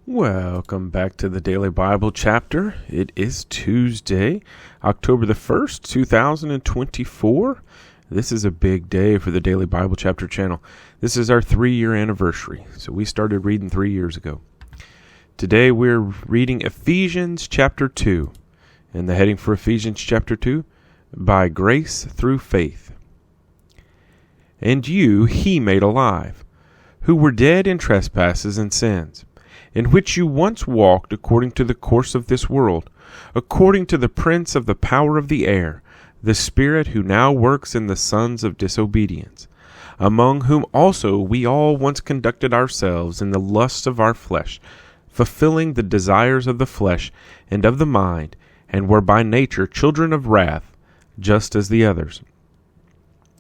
Welcome back to the Daily Bible Chapter. It is Tuesday, October the 1st, 2024. This is a big day for the Daily Bible Chapter channel. This is our 3-year anniversary, so we started reading 3 years ago. Today we're reading Ephesians chapter 2, and the heading for Ephesians chapter 2, By Grace Through Faith. And you he made alive, who were dead in trespasses and sins, in which you once walked according to the course of this world, according to the prince of the power of the air, the spirit who now works in the sons of disobedience, among whom also we all once conducted ourselves in the lusts of our flesh, fulfilling the desires of the flesh and of the mind, and were by nature children of wrath, just as the others.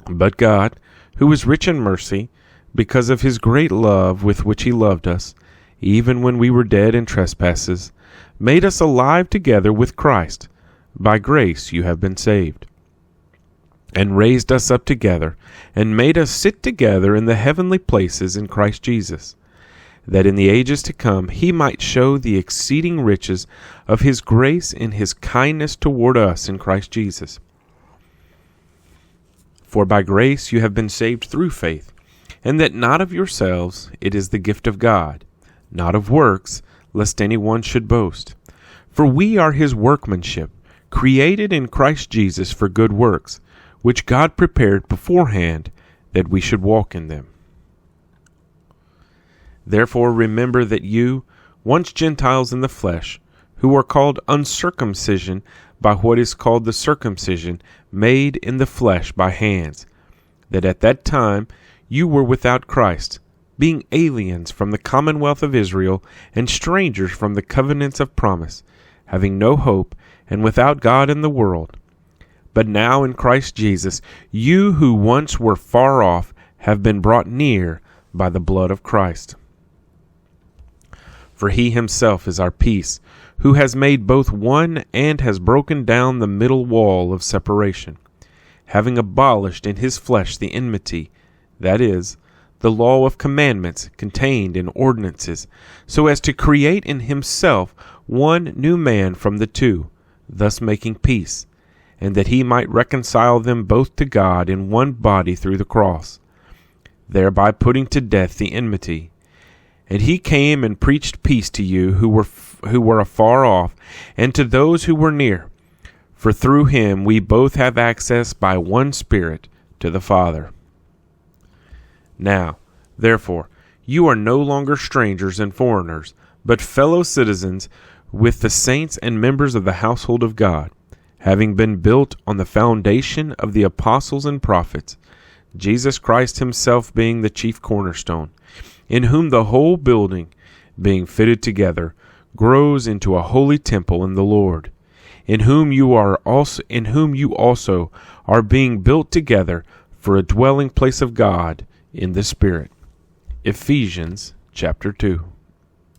But God, who is rich in mercy, because of his great love with which he loved us, even when we were dead in trespasses, made us alive together with Christ. By grace you have been saved, and raised us up together, and made us sit together in the heavenly places in Christ Jesus, that in the ages to come he might show the exceeding riches of his grace in his kindness toward us in Christ Jesus. For by grace you have been saved through faith, and that not of yourselves, it is the gift of God, not of works, lest anyone should boast. For we are his workmanship, created in Christ Jesus for good works, which God prepared beforehand that we should walk in them. Therefore remember that you, once Gentiles in the flesh, who are called uncircumcision by what is called the circumcision made in the flesh by hands, that at that time you were without Christ, being aliens from the commonwealth of Israel and strangers from the covenants of promise, having no hope and without God in the world. But now in Christ Jesus, you who once were far off have been brought near by the blood of Christ. For he himself is our peace, who has made both one and has broken down the middle wall of separation, having abolished in his flesh the enmity, that is, the law of commandments contained in ordinances, so as to create in himself one new man from the two, thus making peace, and that he might reconcile them both to God in one body through the cross, thereby putting to death the enmity. And he came and preached peace to you who were afar off, and to those who were near. For through him we both have access by one Spirit to the Father. Now, therefore, you are no longer strangers and foreigners, but fellow citizens with the saints and members of the household of God, having been built on the foundation of the apostles and prophets, Jesus Christ himself being the chief cornerstone, in whom the whole building, being fitted together, grows into a holy temple in the Lord, in whom you also are being built together for a dwelling place of God in the Spirit. Ephesians chapter 2.